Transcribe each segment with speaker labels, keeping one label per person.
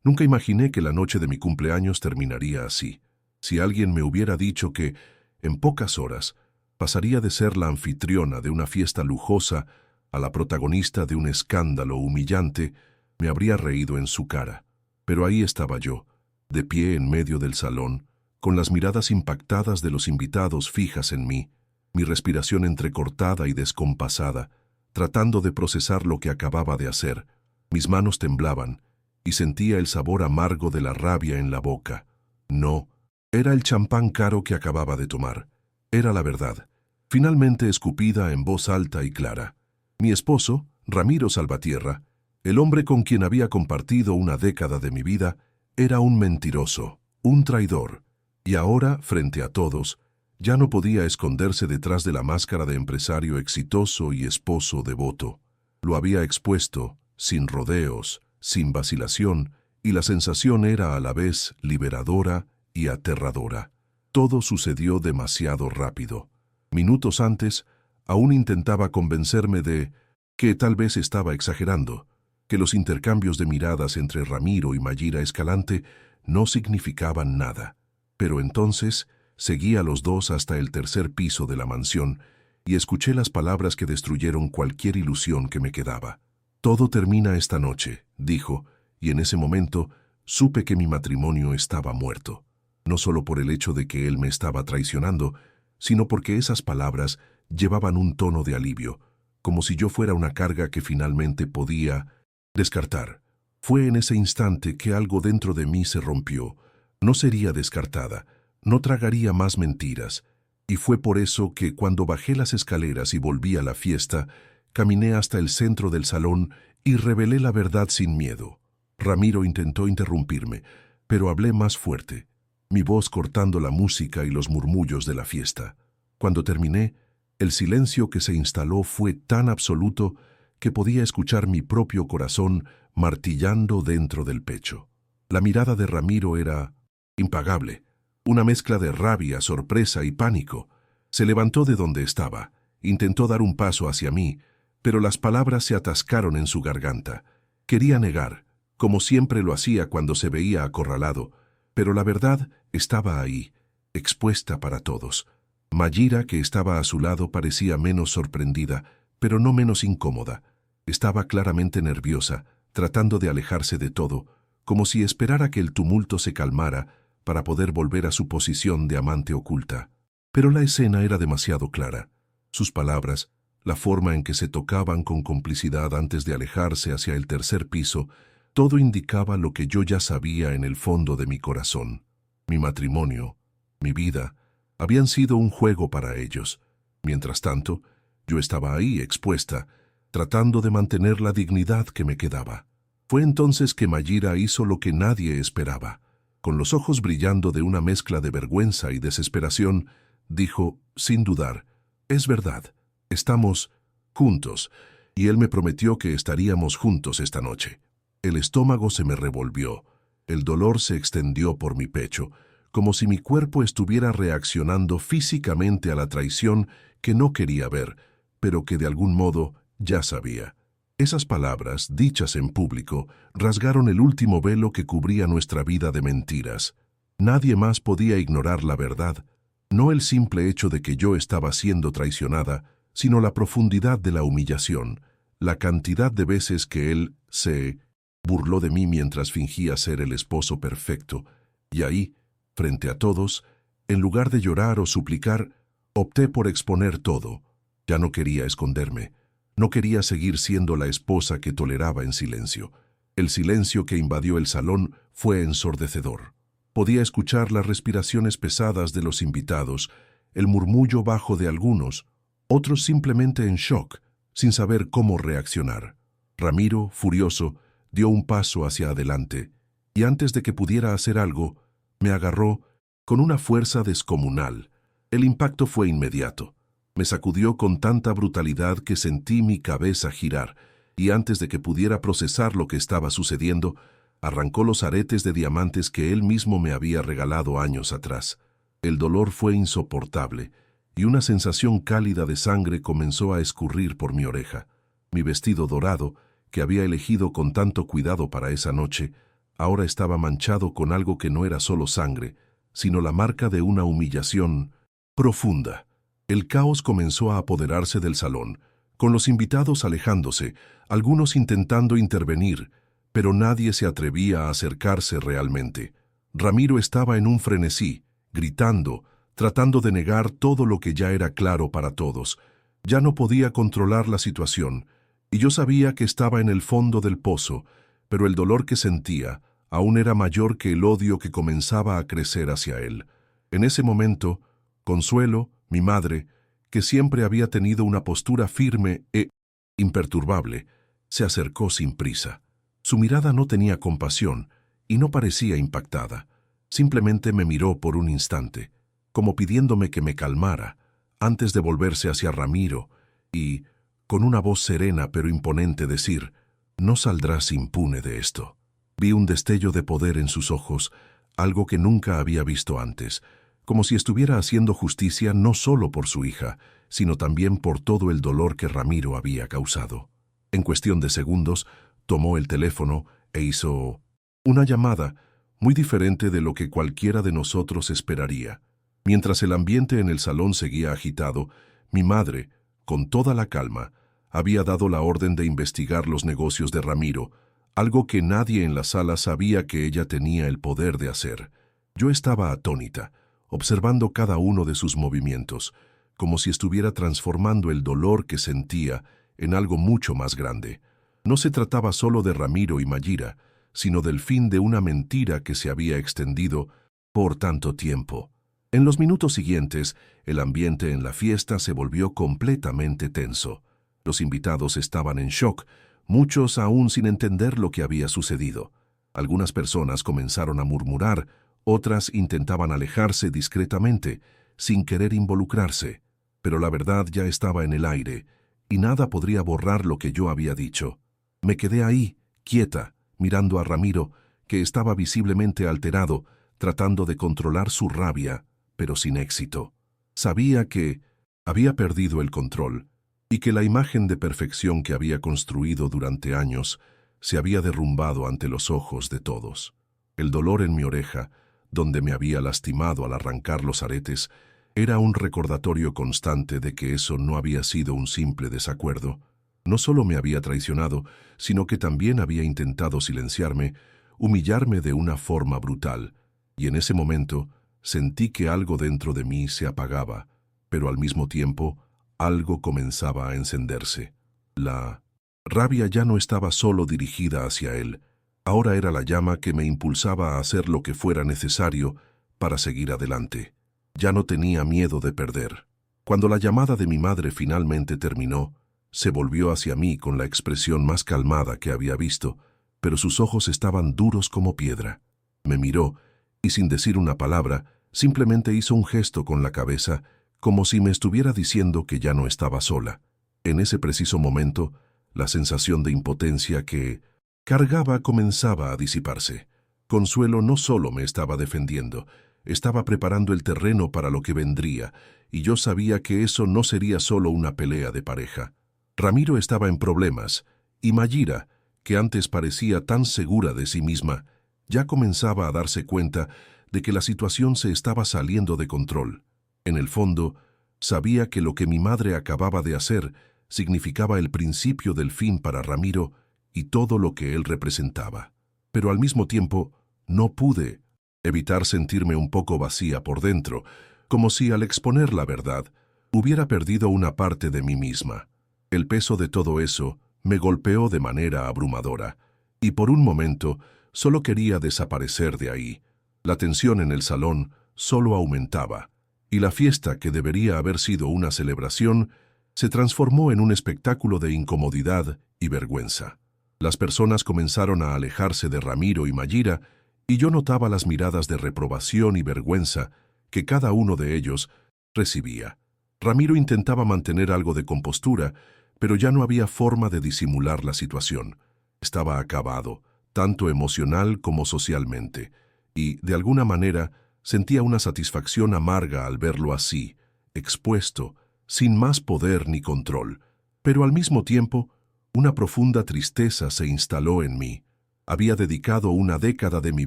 Speaker 1: Nunca imaginé que la noche de mi cumpleaños terminaría así. Si alguien me hubiera dicho que, en pocas horas, pasaría de ser la anfitriona de una fiesta lujosa a la protagonista de un escándalo humillante, me habría reído en su cara. Pero ahí estaba yo, de pie en medio del salón, con las miradas impactadas de los invitados fijas en mí, mi respiración entrecortada y descompasada, tratando de procesar lo que acababa de hacer. Mis manos temblaban y sentía el sabor amargo de la rabia en la boca. No, era el champán caro que acababa de tomar. Era la verdad, finalmente escupida en voz alta y clara. Mi esposo, Ramiro Salvatierra, el hombre con quien había compartido una década de mi vida, era un mentiroso, un traidor, y ahora, frente a todos, ya no podía esconderse detrás de la máscara de empresario exitoso y esposo devoto. Lo había expuesto, sin rodeos, sin vacilación, y la sensación era a la vez liberadora y aterradora. Todo sucedió demasiado rápido. Minutos antes, aún intentaba convencerme de que tal vez estaba exagerando, que los intercambios de miradas entre Ramiro y Mayra Escalante no significaban nada. Pero entonces seguí a los dos hasta el tercer piso de la mansión y escuché las palabras que destruyeron cualquier ilusión que me quedaba. «Todo termina esta noche», dijo, y en ese momento supe que mi matrimonio estaba muerto. No solo por el hecho de que él me estaba traicionando, sino porque esas palabras llevaban un tono de alivio, como si yo fuera una carga que finalmente podía descartar. Fue en ese instante que algo dentro de mí se rompió. No sería descartada, no tragaría más mentiras, y fue por eso que cuando bajé las escaleras y volví a la fiesta, caminé hasta el centro del salón y revelé la verdad sin miedo. Ramiro intentó interrumpirme, pero hablé más fuerte, mi voz cortando la música y los murmullos de la fiesta. Cuando terminé, el silencio que se instaló fue tan absoluto que podía escuchar mi propio corazón martillando dentro del pecho. La mirada de Ramiro era impagable, una mezcla de rabia, sorpresa y pánico. Se levantó de donde estaba, intentó dar un paso hacia mí, pero las palabras se atascaron en su garganta. Quería negar, como siempre lo hacía cuando se veía acorralado, pero la verdad estaba ahí, expuesta para todos. Mayra, que estaba a su lado, parecía menos sorprendida, pero no menos incómoda. Estaba claramente nerviosa, tratando de alejarse de todo, como si esperara que el tumulto se calmara para poder volver a su posición de amante oculta. Pero la escena era demasiado clara. Sus palabras, la forma en que se tocaban con complicidad antes de alejarse hacia el tercer piso, todo indicaba lo que yo ya sabía en el fondo de mi corazón. Mi matrimonio, mi vida, habían sido un juego para ellos. Mientras tanto, yo estaba ahí expuesta, tratando de mantener la dignidad que me quedaba. Fue entonces que Mayra hizo lo que nadie esperaba. Con los ojos brillando de una mezcla de vergüenza y desesperación, dijo, sin dudar, «Es verdad, estamos juntos», y él me prometió que estaríamos juntos esta noche. El estómago se me revolvió, el dolor se extendió por mi pecho, como si mi cuerpo estuviera reaccionando físicamente a la traición que no quería ver, pero que de algún modo ya sabía. Esas palabras, dichas en público, rasgaron el último velo que cubría nuestra vida de mentiras. Nadie más podía ignorar la verdad, no el simple hecho de que yo estaba siendo traicionada, sino la profundidad de la humillación, la cantidad de veces que él se burló de mí mientras fingía ser el esposo perfecto, y ahí, frente a todos, en lugar de llorar o suplicar, opté por exponer todo. Ya no quería esconderme. No quería seguir siendo la esposa que toleraba en silencio. El silencio que invadió el salón fue ensordecedor. Podía escuchar las respiraciones pesadas de los invitados, el murmullo bajo de algunos, otros simplemente en shock, sin saber cómo reaccionar. Ramiro, furioso, dio un paso hacia adelante, y antes de que pudiera hacer algo, me agarró con una fuerza descomunal. El impacto fue inmediato. Me sacudió con tanta brutalidad que sentí mi cabeza girar, y antes de que pudiera procesar lo que estaba sucediendo, arrancó los aretes de diamantes que él mismo me había regalado años atrás. El dolor fue insoportable, y una sensación cálida de sangre comenzó a escurrir por mi oreja. Mi vestido dorado, que había elegido con tanto cuidado para esa noche, ahora estaba manchado con algo que no era solo sangre, sino la marca de una humillación profunda. El caos comenzó a apoderarse del salón, con los invitados alejándose, algunos intentando intervenir, pero nadie se atrevía a acercarse realmente. Ramiro estaba en un frenesí, gritando, tratando de negar todo lo que ya era claro para todos. Ya no podía controlar la situación, y yo sabía que estaba en el fondo del pozo, pero el dolor que sentía aún era mayor que el odio que comenzaba a crecer hacia él. En ese momento, Consuelo, mi madre, que siempre había tenido una postura firme e imperturbable, se acercó sin prisa. Su mirada no tenía compasión y no parecía impactada. Simplemente me miró por un instante, como pidiéndome que me calmara, antes de volverse hacia Ramiro y, con una voz serena pero imponente, decir: «No saldrás impune de esto». Vi un destello de poder en sus ojos, algo que nunca había visto antes, como si estuviera haciendo justicia no solo por su hija, sino también por todo el dolor que Ramiro había causado. En cuestión de segundos, tomó el teléfono e hizo una llamada muy diferente de lo que cualquiera de nosotros esperaría. Mientras el ambiente en el salón seguía agitado, mi madre, con toda la calma, había dado la orden de investigar los negocios de Ramiro, algo que nadie en la sala sabía que ella tenía el poder de hacer. Yo estaba atónita, observando cada uno de sus movimientos, como si estuviera transformando el dolor que sentía en algo mucho más grande. No se trataba solo de Ramiro y Mayira, sino del fin de una mentira que se había extendido por tanto tiempo. En los minutos siguientes, el ambiente en la fiesta se volvió completamente tenso. Los invitados estaban en shock, muchos aún sin entender lo que había sucedido. Algunas personas comenzaron a murmurar, otras intentaban alejarse discretamente, sin querer involucrarse. Pero la verdad ya estaba en el aire, y nada podría borrar lo que yo había dicho. Me quedé ahí, quieta, mirando a Ramiro, que estaba visiblemente alterado, tratando de controlar su rabia, pero sin éxito. Sabía que había perdido el control, y que la imagen de perfección que había construido durante años se había derrumbado ante los ojos de todos. El dolor en mi oreja, donde me había lastimado al arrancar los aretes, era un recordatorio constante de que eso no había sido un simple desacuerdo. No solo me había traicionado, sino que también había intentado silenciarme, humillarme de una forma brutal, y en ese momento sentí que algo dentro de mí se apagaba, pero al mismo tiempo algo comenzaba a encenderse. La rabia ya no estaba solo dirigida hacia él, ahora era la llama que me impulsaba a hacer lo que fuera necesario para seguir adelante. Ya no tenía miedo de perder. Cuando la llamada de mi madre finalmente terminó, se volvió hacia mí con la expresión más calmada que había visto, pero sus ojos estaban duros como piedra. Me miró y, sin decir una palabra, simplemente hizo un gesto con la cabeza, como si me estuviera diciendo que ya no estaba sola. En ese preciso momento, la sensación de impotencia que cargaba comenzaba a disiparse. Consuelo no solo me estaba defendiendo, estaba preparando el terreno para lo que vendría, y yo sabía que eso no sería solo una pelea de pareja. Ramiro estaba en problemas, y Mayira, que antes parecía tan segura de sí misma, ya comenzaba a darse cuenta de que la situación se estaba saliendo de control. En el fondo, sabía que lo que mi madre acababa de hacer significaba el principio del fin para Ramiro y todo lo que él representaba. Pero al mismo tiempo, no pude evitar sentirme un poco vacía por dentro, como si al exponer la verdad hubiera perdido una parte de mí misma. El peso de todo eso me golpeó de manera abrumadora, y por un momento solo quería desaparecer de ahí. La tensión en el salón solo aumentaba, y la fiesta, que debería haber sido una celebración, se transformó en un espectáculo de incomodidad y vergüenza. Las personas comenzaron a alejarse de Ramiro y Mayira, y yo notaba las miradas de reprobación y vergüenza que cada uno de ellos recibía. Ramiro intentaba mantener algo de compostura, pero ya no había forma de disimular la situación. Estaba acabado, tanto emocional como socialmente, y, de alguna manera, sentía una satisfacción amarga al verlo así, expuesto, sin más poder ni control. Pero al mismo tiempo, una profunda tristeza se instaló en mí. Había dedicado una década de mi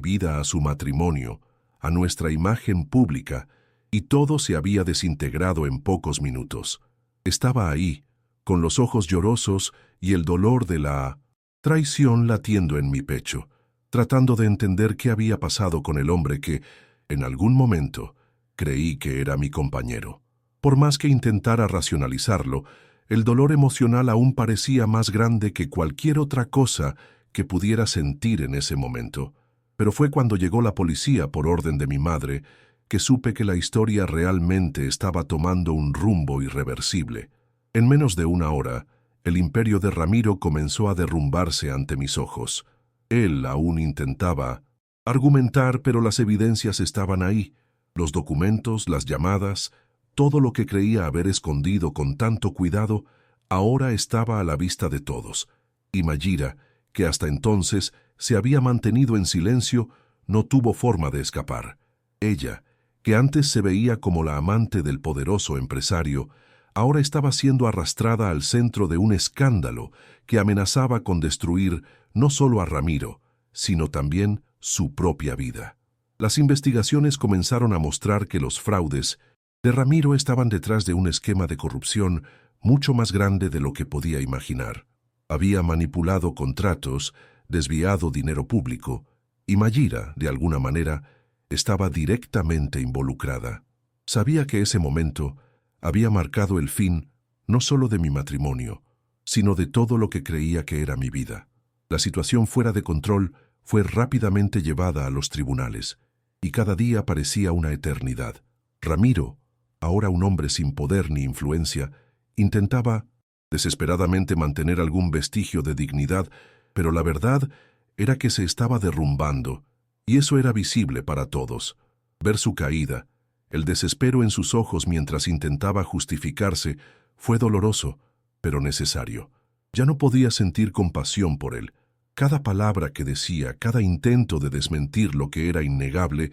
Speaker 1: vida a su matrimonio, a nuestra imagen pública, y todo se había desintegrado en pocos minutos. Estaba ahí, con los ojos llorosos y el dolor de la traición latiendo en mi pecho, tratando de entender qué había pasado con el hombre que, en algún momento, creí que era mi compañero. Por más que intentara racionalizarlo, el dolor emocional aún parecía más grande que cualquier otra cosa que pudiera sentir en ese momento. Pero fue cuando llegó la policía por orden de mi madre que supe que la historia realmente estaba tomando un rumbo irreversible. En menos de una hora, el imperio de Ramiro comenzó a derrumbarse ante mis ojos. Él aún intentaba argumentar, pero las evidencias estaban ahí. Los documentos, las llamadas, todo lo que creía haber escondido con tanto cuidado, ahora estaba a la vista de todos. Y Mayra, que hasta entonces se había mantenido en silencio, no tuvo forma de escapar. Ella, que antes se veía como la amante del poderoso empresario, ahora estaba siendo arrastrada al centro de un escándalo que amenazaba con destruir no solo a Ramiro, sino también su propia vida. Las investigaciones comenzaron a mostrar que los fraudes de Ramiro estaban detrás de un esquema de corrupción mucho más grande de lo que podía imaginar. Había manipulado contratos, desviado dinero público, y Mayra, de alguna manera, estaba directamente involucrada. Sabía que ese momento había marcado el fin no solo de mi matrimonio, sino de todo lo que creía que era mi vida. La situación fuera de control fue rápidamente llevada a los tribunales, y cada día parecía una eternidad. Ramiro, ahora un hombre sin poder ni influencia, intentaba desesperadamente mantener algún vestigio de dignidad, pero la verdad era que se estaba derrumbando, y eso era visible para todos. Ver su caída, el desespero en sus ojos mientras intentaba justificarse, fue doloroso, pero necesario. Ya no podía sentir compasión por él. Cada palabra que decía, cada intento de desmentir lo que era innegable,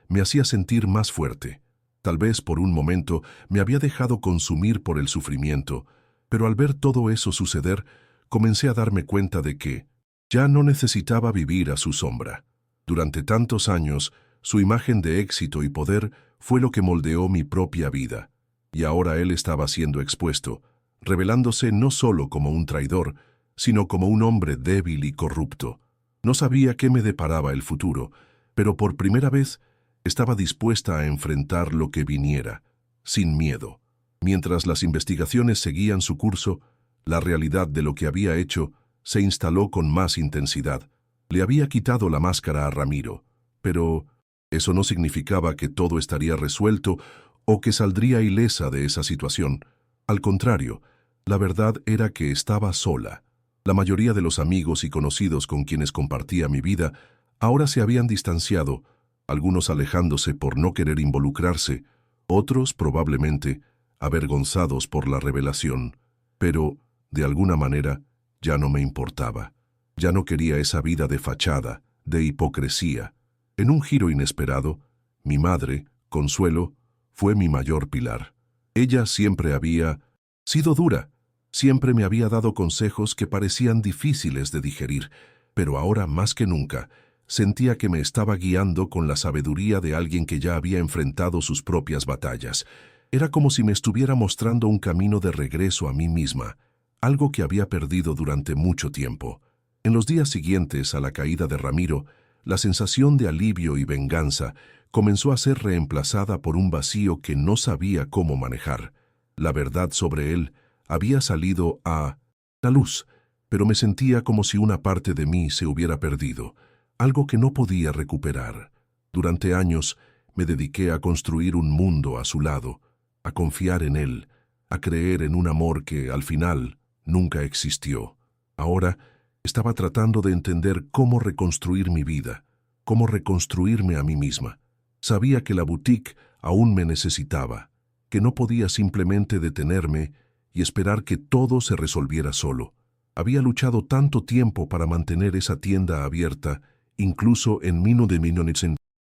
Speaker 1: me hacía sentir más fuerte. Tal vez por un momento me había dejado consumir por el sufrimiento, pero al ver todo eso suceder, comencé a darme cuenta de que ya no necesitaba vivir a su sombra. Durante tantos años, su imagen de éxito y poder fue lo que moldeó mi propia vida, y ahora él estaba siendo expuesto, revelándose no solo como un traidor, sino como un hombre débil y corrupto. No sabía qué me deparaba el futuro, pero por primera vez estaba dispuesta a enfrentar lo que viniera, sin miedo. Mientras las investigaciones seguían su curso, la realidad de lo que había hecho se instaló con más intensidad. Le había quitado la máscara a Ramiro, pero eso no significaba que todo estaría resuelto o que saldría ilesa de esa situación. Al contrario, la verdad era que estaba sola. La mayoría de los amigos y conocidos con quienes compartía mi vida ahora se habían distanciado, algunos alejándose por no querer involucrarse, otros probablemente avergonzados por la revelación. Pero, de alguna manera, ya no me importaba. Ya no quería esa vida de fachada, de hipocresía. En un giro inesperado, mi madre, Consuelo, fue mi mayor pilar. Ella siempre había sido dura, siempre me había dado consejos que parecían difíciles de digerir, pero ahora más que nunca sentía que me estaba guiando con la sabiduría de alguien que ya había enfrentado sus propias batallas. Era como si me estuviera mostrando un camino de regreso a mí misma, algo que había perdido durante mucho tiempo. En los días siguientes a la caída de Ramiro, la sensación de alivio y venganza comenzó a ser reemplazada por un vacío que no sabía cómo manejar. La verdad sobre él había salido a la luz, pero me sentía como si una parte de mí se hubiera perdido, algo que no podía recuperar. Durante años me dediqué a construir un mundo a su lado, a confiar en él, a creer en un amor que, al final, nunca existió. Ahora estaba tratando de entender cómo reconstruir mi vida, cómo reconstruirme a mí misma. Sabía que la boutique aún me necesitaba, que no podía simplemente detenerme y esperar que todo se resolviera solo. Había luchado tanto tiempo para mantener esa tienda abierta, incluso en en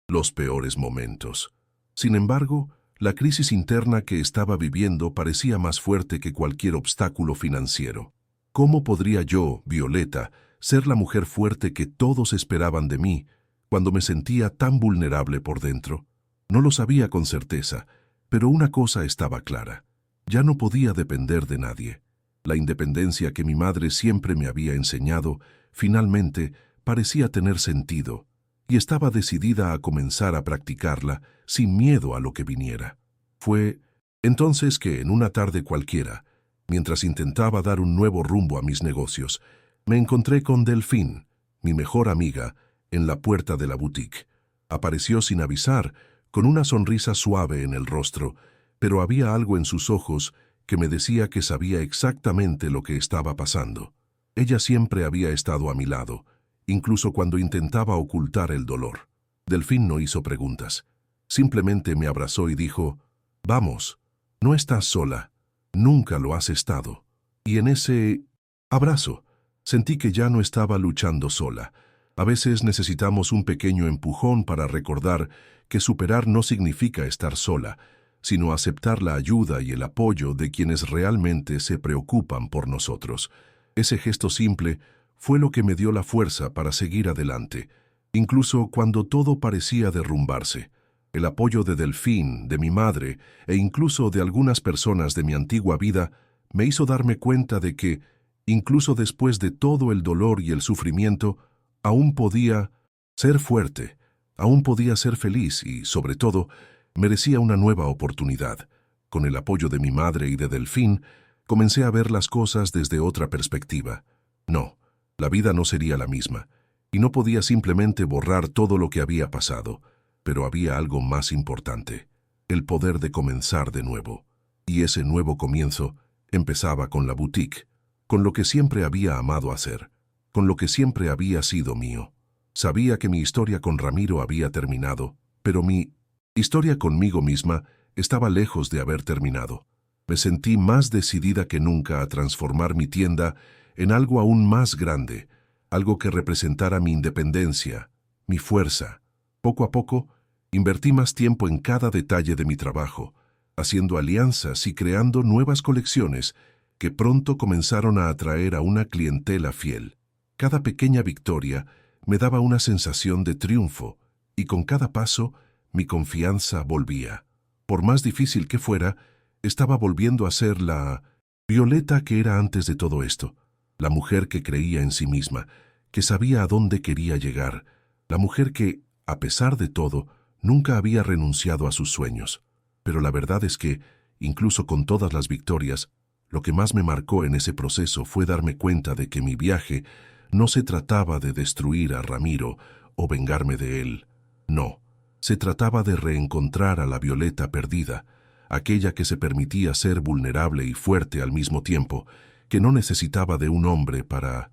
Speaker 1: los peores momentos. Sin embargo, la crisis interna que estaba viviendo parecía más fuerte que cualquier obstáculo financiero. ¿Cómo podría yo, Violeta, ser la mujer fuerte que todos esperaban de mí, cuando me sentía tan vulnerable por dentro. No lo sabía con certeza, pero una cosa estaba clara. Ya no podía depender de nadie. La independencia que mi madre siempre me había enseñado, finalmente, parecía tener sentido, y estaba decidida a comenzar a practicarla sin miedo a lo que viniera. Fue entonces que, en una tarde cualquiera, mientras intentaba dar un nuevo rumbo a mis negocios, me encontré con Delphine, mi mejor amiga, en la puerta de la boutique. Apareció sin avisar, con una sonrisa suave en el rostro, pero había algo en sus ojos que me decía que sabía exactamente lo que estaba pasando. Ella siempre había estado a mi lado, incluso cuando intentaba ocultar el dolor. Delphine no hizo preguntas. Simplemente me abrazó y dijo: «Vamos, no estás sola, nunca lo has estado». Y en ese abrazo sentí que ya no estaba luchando sola. A veces necesitamos un pequeño empujón para recordar que superar no significa estar sola, sino aceptar la ayuda y el apoyo de quienes realmente se preocupan por nosotros. Ese gesto simple fue lo que me dio la fuerza para seguir adelante, incluso cuando todo parecía derrumbarse. El apoyo de Delphine, de mi madre e incluso de algunas personas de mi antigua vida me hizo darme cuenta de que, incluso después de todo el dolor y el sufrimiento, aún podía ser fuerte, aún podía ser feliz y, sobre todo, merecía una nueva oportunidad. Con el apoyo de mi madre y de Delphine, comencé a ver las cosas desde otra perspectiva. No, la vida no sería la misma, y no podía simplemente borrar todo lo que había pasado, pero había algo más importante: el poder de comenzar de nuevo. Y ese nuevo comienzo empezaba con la boutique, con lo que siempre había amado hacer, con lo que siempre había sido mío. Sabía que mi historia con Ramiro había terminado, pero mi historia conmigo misma estaba lejos de haber terminado. Me sentí más decidida que nunca a transformar mi tienda en algo aún más grande, algo que representara mi independencia, mi fuerza. Poco a poco, invertí más tiempo en cada detalle de mi trabajo, haciendo alianzas y creando nuevas colecciones que pronto comenzaron a atraer a una clientela fiel. Cada pequeña victoria me daba una sensación de triunfo, y con cada paso mi confianza volvía. Por más difícil que fuera, estaba volviendo a ser la Violeta que era antes de todo esto, la mujer que creía en sí misma, que sabía a dónde quería llegar, la mujer que, a pesar de todo, nunca había renunciado a sus sueños. Pero la verdad es que, incluso con todas las victorias, lo que más me marcó en ese proceso fue darme cuenta de que mi viaje no se trataba de destruir a Ramiro o vengarme de él. No, se trataba de reencontrar a la Violeta perdida, aquella que se permitía ser vulnerable y fuerte al mismo tiempo, que no necesitaba de un hombre para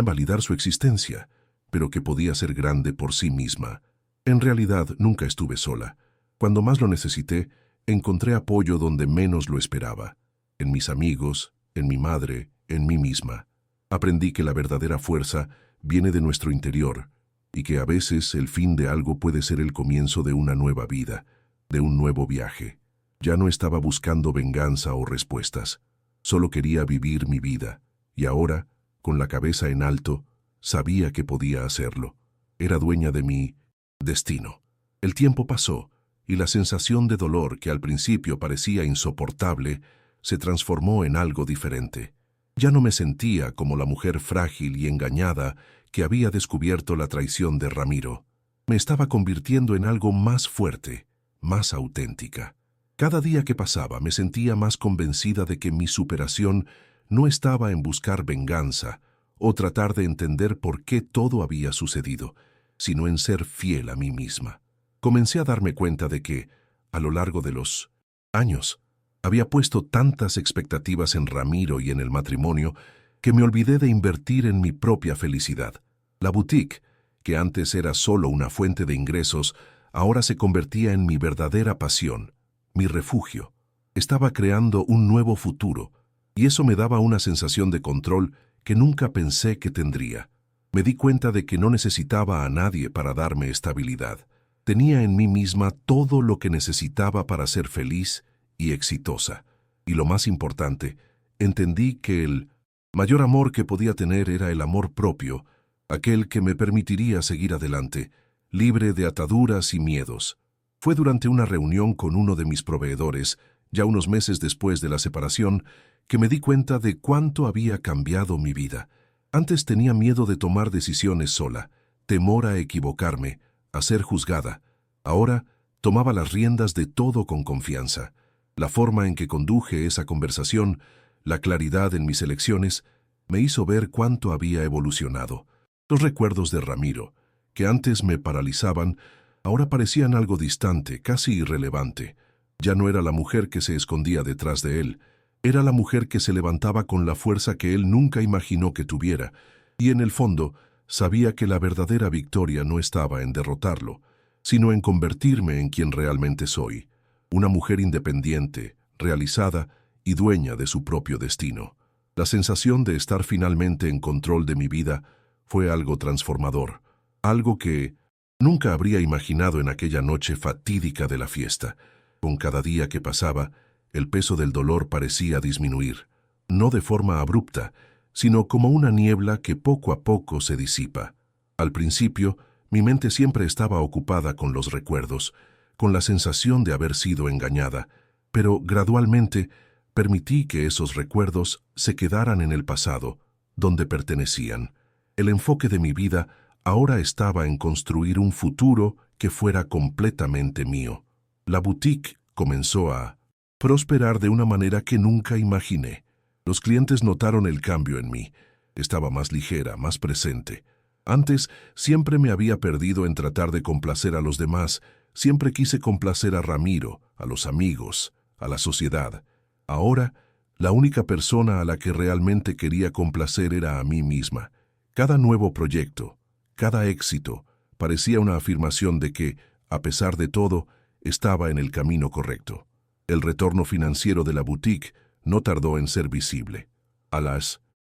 Speaker 1: validar su existencia, pero que podía ser grande por sí misma. En realidad, nunca estuve sola. Cuando más lo necesité, encontré apoyo donde menos lo esperaba: en mis amigos, en mi madre, en mí misma. Aprendí que la verdadera fuerza viene de nuestro interior, y que a veces el fin de algo puede ser el comienzo de una nueva vida, de un nuevo viaje. Ya no estaba buscando venganza o respuestas, solo quería vivir mi vida, y ahora, con la cabeza en alto, sabía que podía hacerlo. Era dueña de mi destino. El tiempo pasó, y la sensación de dolor que al principio parecía insoportable se transformó en algo diferente. Ya no me sentía como la mujer frágil y engañada que había descubierto la traición de Ramiro. Me estaba convirtiendo en algo más fuerte, más auténtica. Cada día que pasaba me sentía más convencida de que mi superación no estaba en buscar venganza o tratar de entender por qué todo había sucedido, sino en ser fiel a mí misma. Comencé a darme cuenta de que, a lo largo de los años, había puesto tantas expectativas en Ramiro y en el matrimonio que me olvidé de invertir en mi propia felicidad. La boutique, que antes era solo una fuente de ingresos, ahora se convertía en mi verdadera pasión, mi refugio. Estaba creando un nuevo futuro, y eso me daba una sensación de control que nunca pensé que tendría. Me di cuenta de que no necesitaba a nadie para darme estabilidad. Tenía en mí misma todo lo que necesitaba para ser feliz y exitosa. Y lo más importante, entendí que el mayor amor que podía tener era el amor propio, aquel que me permitiría seguir adelante, libre de ataduras y miedos. Fue durante una reunión con uno de mis proveedores, ya unos meses después de la separación, que me di cuenta de cuánto había cambiado mi vida. Antes tenía miedo de tomar decisiones sola, temor a equivocarme, a ser juzgada. Ahora tomaba las riendas de todo con confianza. La forma en que conduje esa conversación, la claridad en mis elecciones, me hizo ver cuánto había evolucionado. Los recuerdos de Ramiro, que antes me paralizaban, ahora parecían algo distante, casi irrelevante. Ya no era la mujer que se escondía detrás de él, era la mujer que se levantaba con la fuerza que él nunca imaginó que tuviera, y en el fondo sabía que la verdadera victoria no estaba en derrotarlo, sino en convertirme en quien realmente soy, una mujer independiente, realizada y dueña de su propio destino. La sensación de estar finalmente en control de mi vida fue algo transformador, algo que nunca habría imaginado en aquella noche fatídica de la fiesta. Con cada día que pasaba, el peso del dolor parecía disminuir, no de forma abrupta, sino como una niebla que poco a poco se disipa. Al principio, mi mente siempre estaba ocupada con los recuerdos, con la sensación de haber sido engañada, pero gradualmente permití que esos recuerdos se quedaran en el pasado, donde pertenecían. El enfoque de mi vida ahora estaba en construir un futuro que fuera completamente mío. La boutique comenzó a prosperar de una manera que nunca imaginé. Los clientes notaron el cambio en mí. Estaba más ligera, más presente. Antes siempre me había perdido en tratar de complacer a los demás. Siempre quise complacer a Ramiro, a los amigos, a la sociedad. Ahora, la única persona a la que realmente quería complacer era a mí misma. Cada nuevo proyecto, cada éxito, parecía una afirmación de que, a pesar de todo, estaba en el camino correcto. El retorno financiero de la boutique no tardó en ser visible.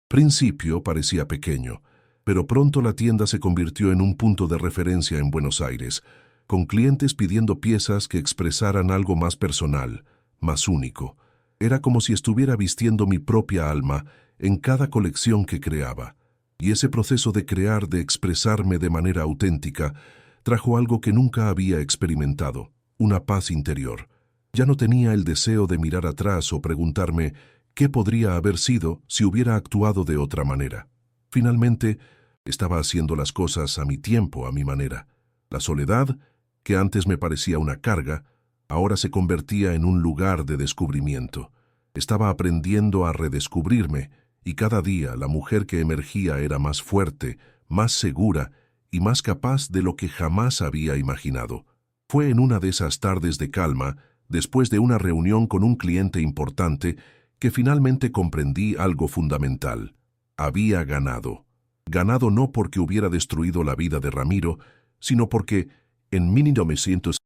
Speaker 1: Principio parecía pequeño, pero pronto la tienda se convirtió en un punto de referencia en Buenos Aires, con clientes pidiendo piezas que expresaran algo más personal, más único. Era como si estuviera vistiendo mi propia alma en cada colección que creaba. Y ese proceso de crear, de expresarme de manera auténtica, trajo algo que nunca había experimentado, una paz interior. Ya no tenía el deseo de mirar atrás o preguntarme qué podría haber sido si hubiera actuado de otra manera. Finalmente, estaba haciendo las cosas a mi tiempo, a mi manera. La soledad, que antes me parecía una carga, ahora se convertía en un lugar de descubrimiento. Estaba aprendiendo a redescubrirme, y cada día la mujer que emergía era más fuerte, más segura y más capaz de lo que jamás había imaginado. Fue en una de esas tardes de calma, después de una reunión con un cliente importante, que finalmente comprendí algo fundamental. Había ganado. Ganado no porque hubiera destruido la vida de Ramiro, sino porque, en 1900,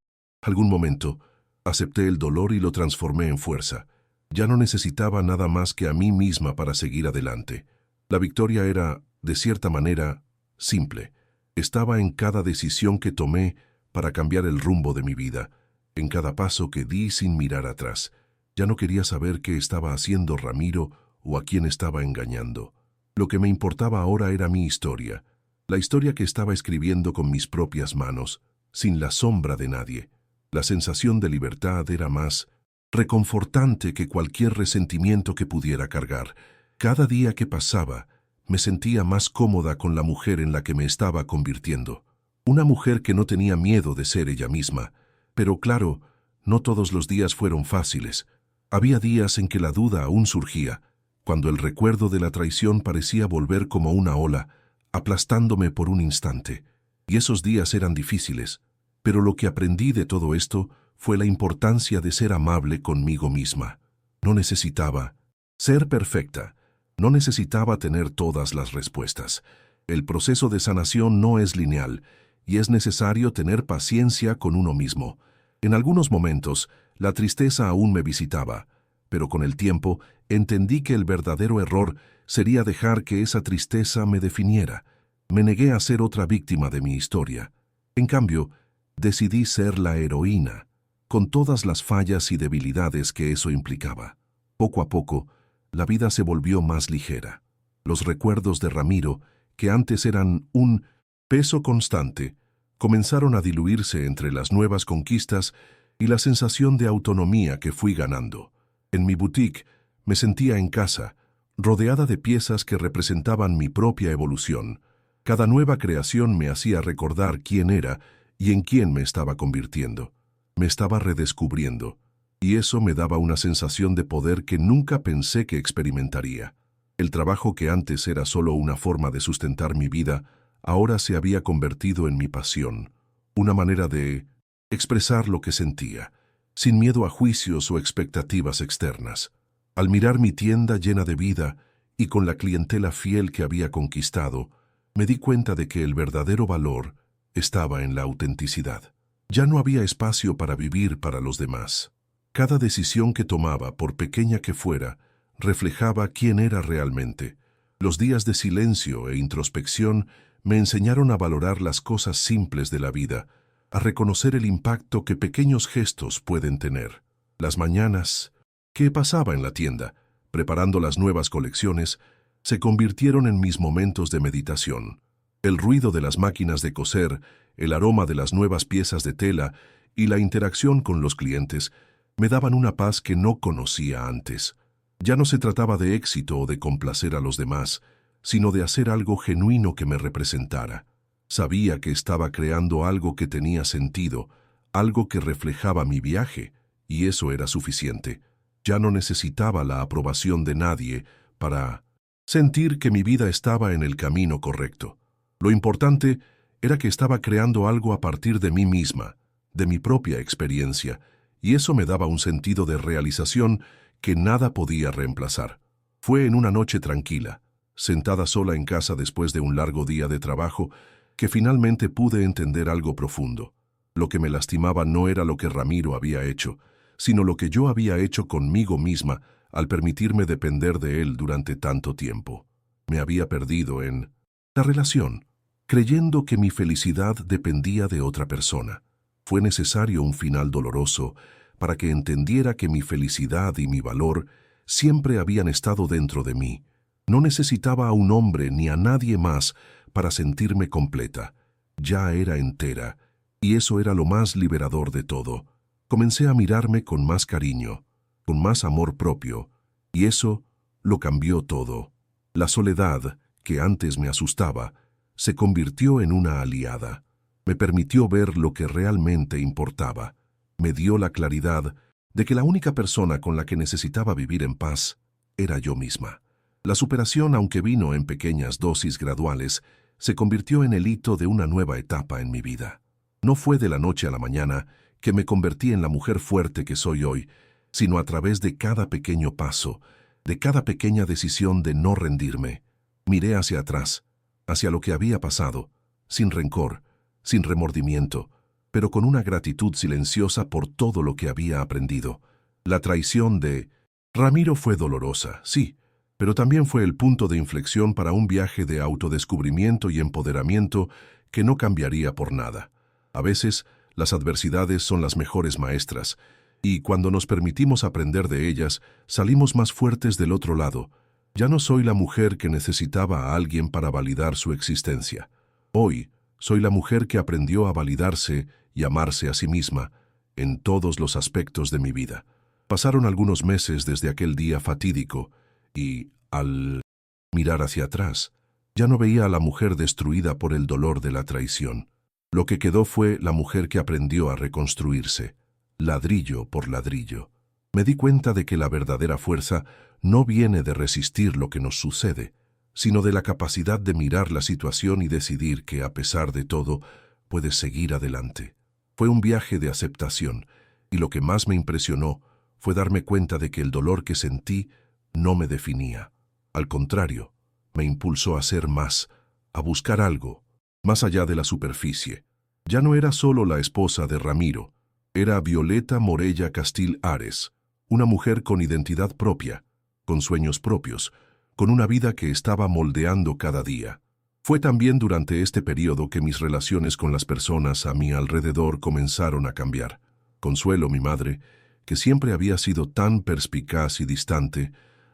Speaker 1: algún momento, acepté el dolor y lo transformé en fuerza. Ya no necesitaba nada más que a mí misma para seguir adelante. La victoria era, de cierta manera, simple. Estaba en cada decisión que tomé para cambiar el rumbo de mi vida, en cada paso que di sin mirar atrás. Ya no quería saber qué estaba haciendo Ramiro o a quién estaba engañando. Lo que me importaba ahora era mi historia, la historia que estaba escribiendo con mis propias manos, sin la sombra de nadie. La sensación de libertad era más reconfortante que cualquier resentimiento que pudiera cargar. Cada día que pasaba, me sentía más cómoda con la mujer en la que me estaba convirtiendo. Una mujer que no tenía miedo de ser ella misma. Pero claro, no todos los días fueron fáciles. Había días en que la duda aún surgía, cuando el recuerdo de la traición parecía volver como una ola, aplastándome por un instante. Y esos días eran difíciles. Pero lo que aprendí de todo esto fue la importancia de ser amable conmigo misma. No necesitaba ser perfecta, no necesitaba tener todas las respuestas. El proceso de sanación no es lineal y es necesario tener paciencia con uno mismo. En algunos momentos, la tristeza aún me visitaba, pero con el tiempo entendí que el verdadero error sería dejar que esa tristeza me definiera. Me negué a ser otra víctima de mi historia. En cambio, decidí ser la heroína, con todas las fallas y debilidades que eso implicaba. Poco a poco, la vida se volvió más ligera. Los recuerdos de Ramiro, que antes eran un peso constante, comenzaron a diluirse entre las nuevas conquistas y la sensación de autonomía que fui ganando. En mi boutique me sentía en casa, rodeada de piezas que representaban mi propia evolución. Cada nueva creación me hacía recordar quién era y en quién me estaba convirtiendo. Me estaba redescubriendo, y eso me daba una sensación de poder que nunca pensé que experimentaría. El trabajo que antes era solo una forma de sustentar mi vida, ahora se había convertido en mi pasión, una manera de expresar lo que sentía, sin miedo a juicios o expectativas externas. Al mirar mi tienda llena de vida y con la clientela fiel que había conquistado, me di cuenta de que el verdadero valor estaba en la autenticidad. Ya no había espacio para vivir para los demás. Cada decisión que tomaba, por pequeña que fuera, reflejaba quién era realmente. Los días de silencio e introspección me enseñaron a valorar las cosas simples de la vida, a reconocer el impacto que pequeños gestos pueden tener. Las mañanas que pasaba en la tienda, preparando las nuevas colecciones, se convirtieron en mis momentos de meditación. El ruido de las máquinas de coser, el aroma de las nuevas piezas de tela y la interacción con los clientes me daban una paz que no conocía antes. Ya no se trataba de éxito o de complacer a los demás, sino de hacer algo genuino que me representara. Sabía que estaba creando algo que tenía sentido, algo que reflejaba mi viaje, y eso era suficiente. Ya no necesitaba la aprobación de nadie para sentir que mi vida estaba en el camino correcto. Lo importante era que estaba creando algo a partir de mí misma, de mi propia experiencia, y eso me daba un sentido de realización que nada podía reemplazar. Fue en una noche tranquila, sentada sola en casa después de un largo día de trabajo, que finalmente pude entender algo profundo. Lo que me lastimaba no era lo que Ramiro había hecho, sino lo que yo había hecho conmigo misma al permitirme depender de él durante tanto tiempo. Me había perdido en la relación, creyendo que mi felicidad dependía de otra persona. Fue necesario un final doloroso para que entendiera que mi felicidad y mi valor siempre habían estado dentro de mí. No necesitaba a un hombre ni a nadie más para sentirme completa. Ya era entera, y eso era lo más liberador de todo. Comencé a mirarme con más cariño, con más amor propio, y eso lo cambió todo. La soledad, que antes me asustaba, se convirtió en una aliada. Me permitió ver lo que realmente importaba. Me dio la claridad de que la única persona con la que necesitaba vivir en paz era yo misma. La superación, aunque vino en pequeñas dosis graduales, se convirtió en el hito de una nueva etapa en mi vida. No fue de la noche a la mañana que me convertí en la mujer fuerte que soy hoy, sino a través de cada pequeño paso, de cada pequeña decisión de no rendirme. Miré hacia atrás, hacia lo que había pasado, sin rencor, sin remordimiento, pero con una gratitud silenciosa por todo lo que había aprendido. La traición de Ramiro fue dolorosa, sí, pero también fue el punto de inflexión para un viaje de autodescubrimiento y empoderamiento que no cambiaría por nada. A veces, las adversidades son las mejores maestras, y cuando nos permitimos aprender de ellas, salimos más fuertes del otro lado. Ya no soy la mujer que necesitaba a alguien para validar su existencia. Hoy, soy la mujer que aprendió a validarse y amarse a sí misma en todos los aspectos de mi vida. Pasaron algunos meses desde aquel día fatídico, y, al mirar hacia atrás, ya no veía a la mujer destruida por el dolor de la traición. Lo que quedó fue la mujer que aprendió a reconstruirse, ladrillo por ladrillo. Me di cuenta de que la verdadera fuerza no viene de resistir lo que nos sucede, sino de la capacidad de mirar la situación y decidir que, a pesar de todo, puedes seguir adelante. Fue un viaje de aceptación, y lo que más me impresionó fue darme cuenta de que el dolor que sentí no me definía. Al contrario, me impulsó a ser más, a buscar algo, más allá de la superficie. Ya no era solo la esposa de Ramiro, era Violeta Morella Castil Ares, una mujer con identidad propia, con sueños propios, con una vida que estaba moldeando cada día. Fue también durante este periodo que mis relaciones con las personas a mi alrededor comenzaron a cambiar. Consuelo, mi madre, que siempre había sido tan perspicaz y distante,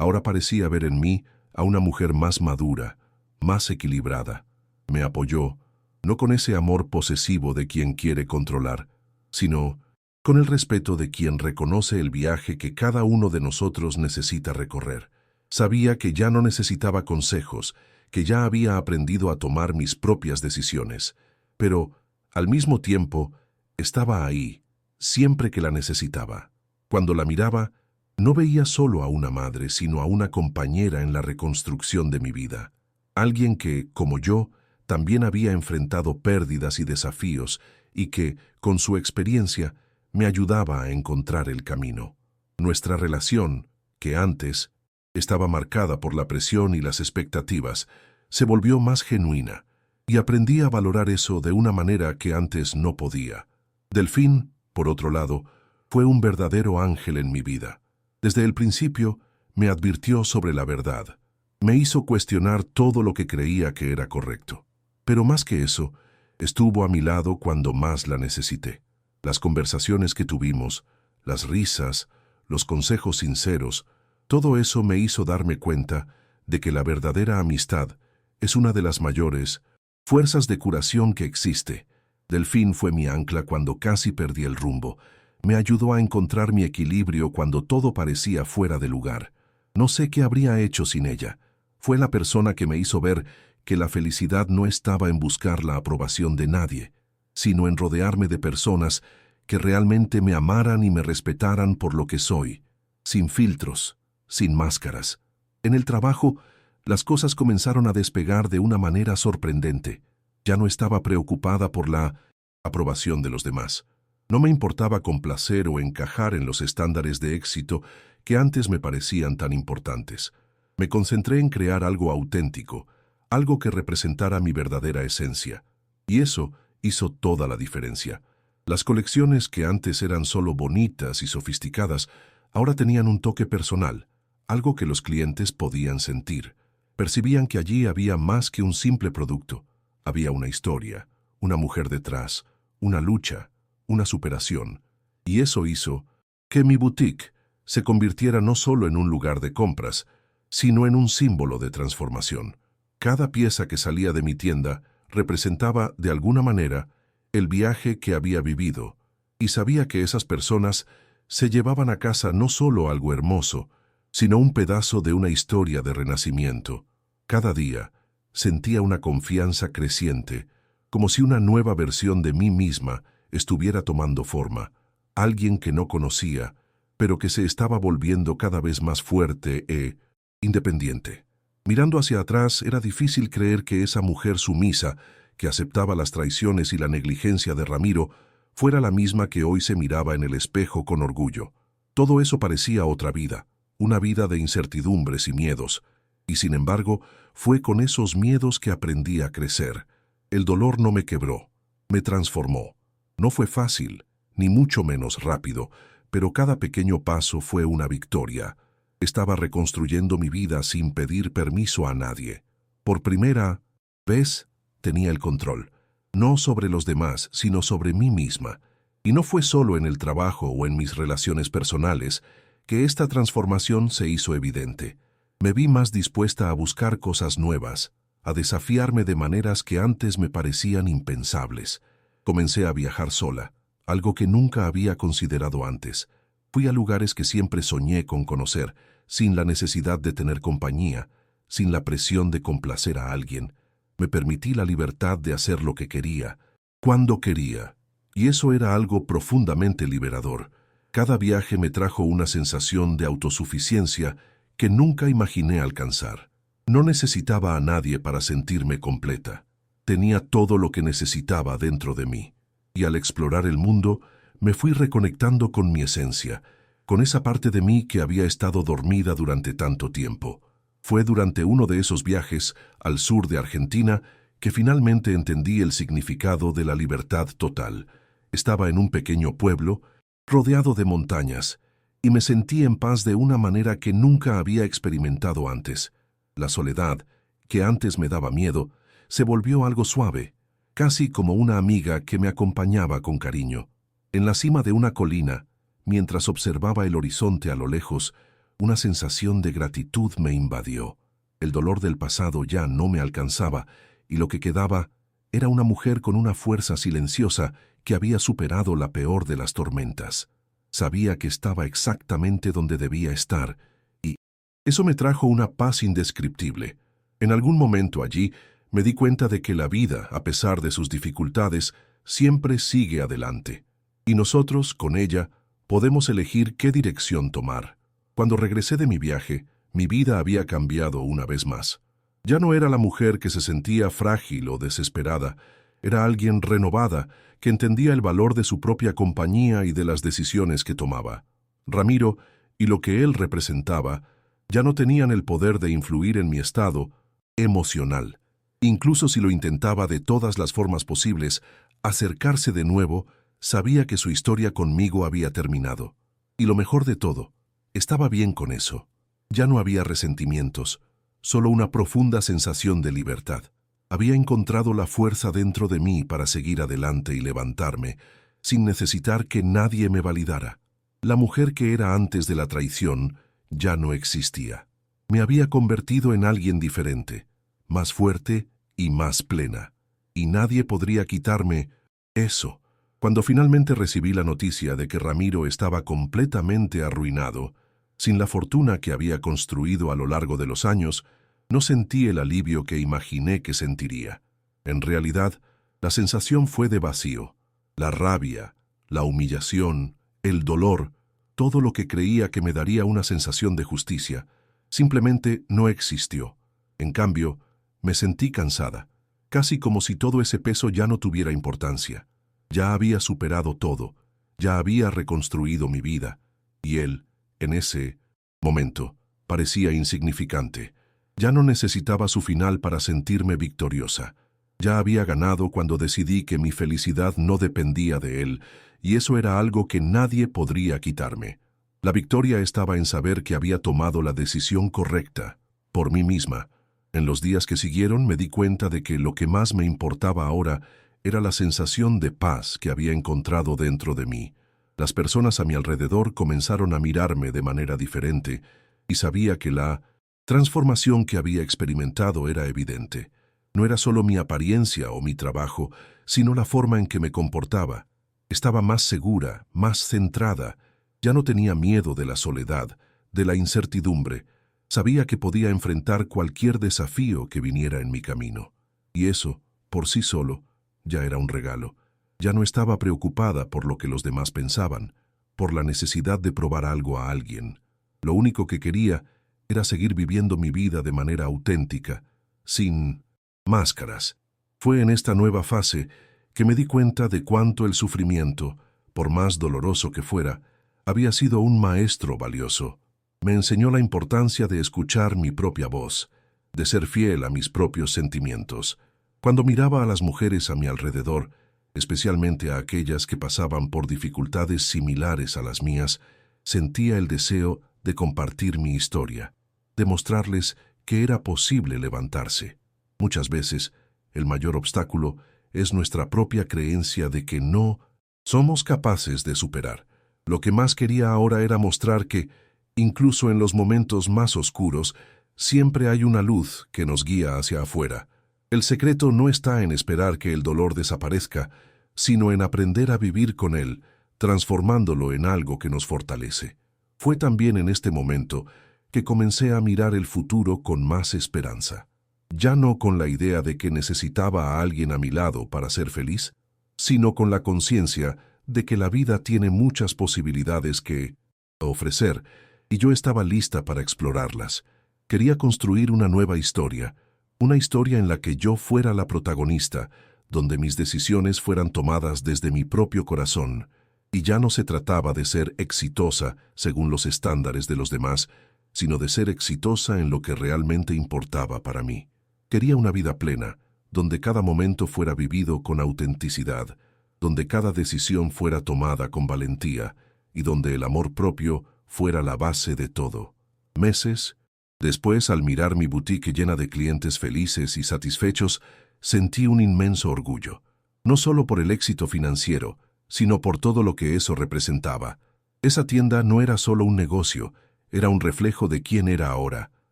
Speaker 1: ahora parecía ver en mí a una mujer más madura, más equilibrada. Me apoyó, no con ese amor posesivo de quien quiere controlar, sino con el respeto de quien reconoce el viaje que cada uno de nosotros necesita recorrer. Sabía que ya no necesitaba consejos, que ya había aprendido a tomar mis propias decisiones, pero, al mismo tiempo, estaba ahí, siempre que la necesitaba. Cuando la miraba, no veía solo a una madre, sino a una compañera en la reconstrucción de mi vida. Alguien que, como yo, también había enfrentado pérdidas y desafíos y que, con su experiencia, me ayudaba a encontrar el camino. Nuestra relación, que antes estaba marcada por la presión y las expectativas, se volvió más genuina, y aprendí a valorar eso de una manera que antes no podía. Delfín, por otro lado, fue un verdadero ángel en mi vida. Desde el principio, me advirtió sobre la verdad. Me hizo cuestionar todo lo que creía que era correcto. Pero más que eso, estuvo a mi lado cuando más la necesité. Las conversaciones que tuvimos, las risas, los consejos sinceros, todo eso me hizo darme cuenta de que la verdadera amistad es una de las mayores fuerzas de curación que existe. Delfín fue mi ancla cuando casi perdí el rumbo. Me ayudó a encontrar mi equilibrio cuando todo parecía fuera de lugar. No sé qué habría hecho sin ella. Fue la persona que me hizo ver que la felicidad no estaba en buscar la aprobación de nadie, sino en rodearme de personas que realmente me amaran y me respetaran por lo que soy, sin filtros, sin máscaras. En el trabajo, las cosas comenzaron a despegar de una manera sorprendente. Ya no estaba preocupada por la aprobación de los demás. No me importaba complacer o encajar en los estándares de éxito que antes me parecían tan importantes. Me concentré en crear algo auténtico, algo que representara mi verdadera esencia. Y eso hizo toda la diferencia. Las colecciones que antes eran solo bonitas y sofisticadas, ahora tenían un toque personal, algo que los clientes podían sentir. Percibían que allí había más que un simple producto. Había una historia, una mujer detrás, una lucha, una superación. Y eso hizo que mi boutique se convirtiera no solo en un lugar de compras, sino en un símbolo de transformación. Cada pieza que salía de mi tienda representaba, de alguna manera, el viaje que había vivido, y sabía que esas personas se llevaban a casa no solo algo hermoso, sino un pedazo de una historia de renacimiento. Cada día sentía una confianza creciente, como si una nueva versión de mí misma estuviera tomando forma, alguien que no conocía, pero que se estaba volviendo cada vez más fuerte e independiente. Mirando hacia atrás, era difícil creer que esa mujer sumisa, que aceptaba las traiciones y la negligencia de Ramiro, fuera la misma que hoy se miraba en el espejo con orgullo. Todo eso parecía otra vida, una vida de incertidumbres y miedos, y sin embargo, fue con esos miedos que aprendí a crecer. El dolor no me quebró, me transformó. No fue fácil, ni mucho menos rápido, pero cada pequeño paso fue una victoria. Estaba reconstruyendo mi vida sin pedir permiso a nadie. Por primera vez, tenía el control, no sobre los demás, sino sobre mí misma. Y no fue solo en el trabajo o en mis relaciones personales que esta transformación se hizo evidente. Me vi más dispuesta a buscar cosas nuevas, a desafiarme de maneras que antes me parecían impensables. Comencé a viajar sola, algo que nunca había considerado antes. Fui a lugares que siempre soñé con conocer, sin la necesidad de tener compañía, sin la presión de complacer a alguien. Me permití la libertad de hacer lo que quería, cuando quería. Y eso era algo profundamente liberador. Cada viaje me trajo una sensación de autosuficiencia que nunca imaginé alcanzar. No necesitaba a nadie para sentirme completa. Tenía todo lo que necesitaba dentro de mí. Y al explorar el mundo, me fui reconectando con mi esencia, con esa parte de mí que había estado dormida durante tanto tiempo. Fue durante uno de esos viajes al sur de Argentina que finalmente entendí el significado de la libertad total. Estaba en un pequeño pueblo, rodeado de montañas, y me sentí en paz de una manera que nunca había experimentado antes. La soledad, que antes me daba miedo, se volvió algo suave, casi como una amiga que me acompañaba con cariño. En la cima de una colina, mientras observaba el horizonte a lo lejos, una sensación de gratitud me invadió. El dolor del pasado ya no me alcanzaba, y lo que quedaba era una mujer con una fuerza silenciosa que había superado la peor de las tormentas. Sabía que estaba exactamente donde debía estar, y eso me trajo una paz indescriptible. En algún momento allí me di cuenta de que la vida, a pesar de sus dificultades, siempre sigue adelante, y nosotros, con ella, podemos elegir qué dirección tomar. Cuando regresé de mi viaje, mi vida había cambiado una vez más. Ya no era la mujer que se sentía frágil o desesperada, era alguien renovada que entendía el valor de su propia compañía y de las decisiones que tomaba. Ramiro y lo que él representaba ya no tenían el poder de influir en mi estado emocional. Incluso si lo intentaba de todas las formas posibles, acercarse de nuevo, sabía que su historia conmigo había terminado. Y lo mejor de todo, estaba bien con eso. Ya no había resentimientos, solo una profunda sensación de libertad. Había encontrado la fuerza dentro de mí para seguir adelante y levantarme, sin necesitar que nadie me validara. La mujer que era antes de la traición ya no existía. Me había convertido en alguien diferente, más fuerte y más plena. Y nadie podría quitarme eso. Cuando finalmente recibí la noticia de que Ramiro estaba completamente arruinado, sin la fortuna que había construido a lo largo de los años, no sentí el alivio que imaginé que sentiría. En realidad, la sensación fue de vacío. La rabia, la humillación, el dolor, todo lo que creía que me daría una sensación de justicia, simplemente no existió. En cambio, me sentí cansada, casi como si todo ese peso ya no tuviera importancia. Ya había superado todo, ya había reconstruido mi vida, y él, en ese momento, parecía insignificante. Ya no necesitaba su final para sentirme victoriosa. Ya había ganado cuando decidí que mi felicidad no dependía de él, y eso era algo que nadie podría quitarme. La victoria estaba en saber que había tomado la decisión correcta, por mí misma. En los días que siguieron me di cuenta de que lo que más me importaba ahora era la sensación de paz que había encontrado dentro de mí. Las personas a mi alrededor comenzaron a mirarme de manera diferente, y sabía que la transformación que había experimentado era evidente. No era solo mi apariencia o mi trabajo, sino la forma en que me comportaba. Estaba más segura, más centrada. Ya no tenía miedo de la soledad, de la incertidumbre. Sabía que podía enfrentar cualquier desafío que viniera en mi camino. Y eso, por sí solo, ya era un regalo. Ya no estaba preocupada por lo que los demás pensaban, por la necesidad de probar algo a alguien. Lo único que quería era seguir viviendo mi vida de manera auténtica, sin máscaras. Fue en esta nueva fase que me di cuenta de cuánto el sufrimiento, por más doloroso que fuera, había sido un maestro valioso. Me enseñó la importancia de escuchar mi propia voz, de ser fiel a mis propios sentimientos. Cuando miraba a las mujeres a mi alrededor, especialmente a aquellas que pasaban por dificultades similares a las mías, sentía el deseo de compartir mi historia, de mostrarles que era posible levantarse. Muchas veces, el mayor obstáculo es nuestra propia creencia de que no somos capaces de superar. Lo que más quería ahora era mostrar que, incluso en los momentos más oscuros, siempre hay una luz que nos guía hacia afuera. El secreto no está en esperar que el dolor desaparezca, sino en aprender a vivir con él, transformándolo en algo que nos fortalece. Fue también en este momento que comencé a mirar el futuro con más esperanza. Ya no con la idea de que necesitaba a alguien a mi lado para ser feliz, sino con la conciencia de que la vida tiene muchas posibilidades que ofrecer, y yo estaba lista para explorarlas. Quería construir una nueva historia, una historia en la que yo fuera la protagonista, donde mis decisiones fueran tomadas desde mi propio corazón, y ya no se trataba de ser exitosa según los estándares de los demás, sino de ser exitosa en lo que realmente importaba para mí. Quería una vida plena, donde cada momento fuera vivido con autenticidad, donde cada decisión fuera tomada con valentía, y donde el amor propio fuera la base de todo. Meses después, al mirar mi boutique llena de clientes felices y satisfechos, sentí un inmenso orgullo, no solo por el éxito financiero, sino por todo lo que eso representaba. Esa tienda no era solo un negocio, era un reflejo de quién era ahora.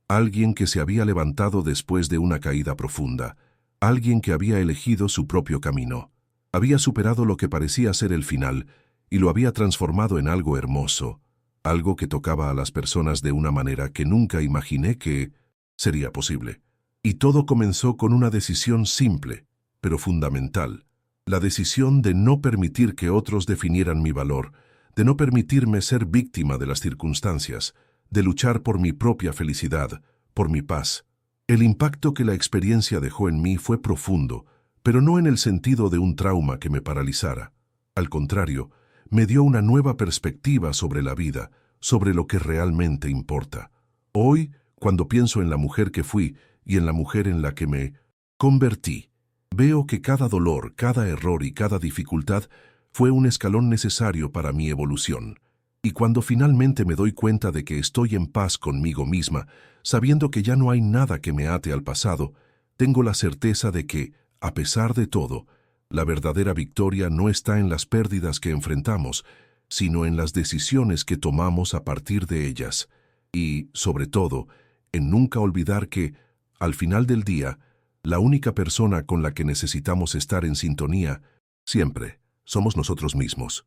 Speaker 1: alguien que se había levantado después de una caída profunda, alguien que había elegido su propio camino. Había superado lo que parecía ser el final y lo había transformado en algo hermoso, algo que tocaba a las personas de una manera que nunca imaginé que sería posible. Y todo comenzó con una decisión simple, pero fundamental. La decisión de no permitir que otros definieran mi valor, de no permitirme ser víctima de las circunstancias, de luchar por mi propia felicidad, por mi paz. El impacto que la experiencia dejó en mí fue profundo, pero no en el sentido de un trauma que me paralizara. Al contrario, me dio una nueva perspectiva sobre la vida, sobre lo que realmente importa. Hoy, cuando pienso en la mujer que fui y en la mujer en la que me convertí, veo que cada dolor, cada error y cada dificultad fue un escalón necesario para mi evolución. Y cuando finalmente me doy cuenta de que estoy en paz conmigo misma, sabiendo que ya no hay nada que me ate al pasado, tengo la certeza de que, a pesar de todo, la verdadera victoria no está en las pérdidas que enfrentamos, sino en las decisiones que tomamos a partir de ellas. Y, sobre todo, en nunca olvidar que, al final del día, la única persona con la que necesitamos estar en sintonía, siempre, somos nosotros mismos.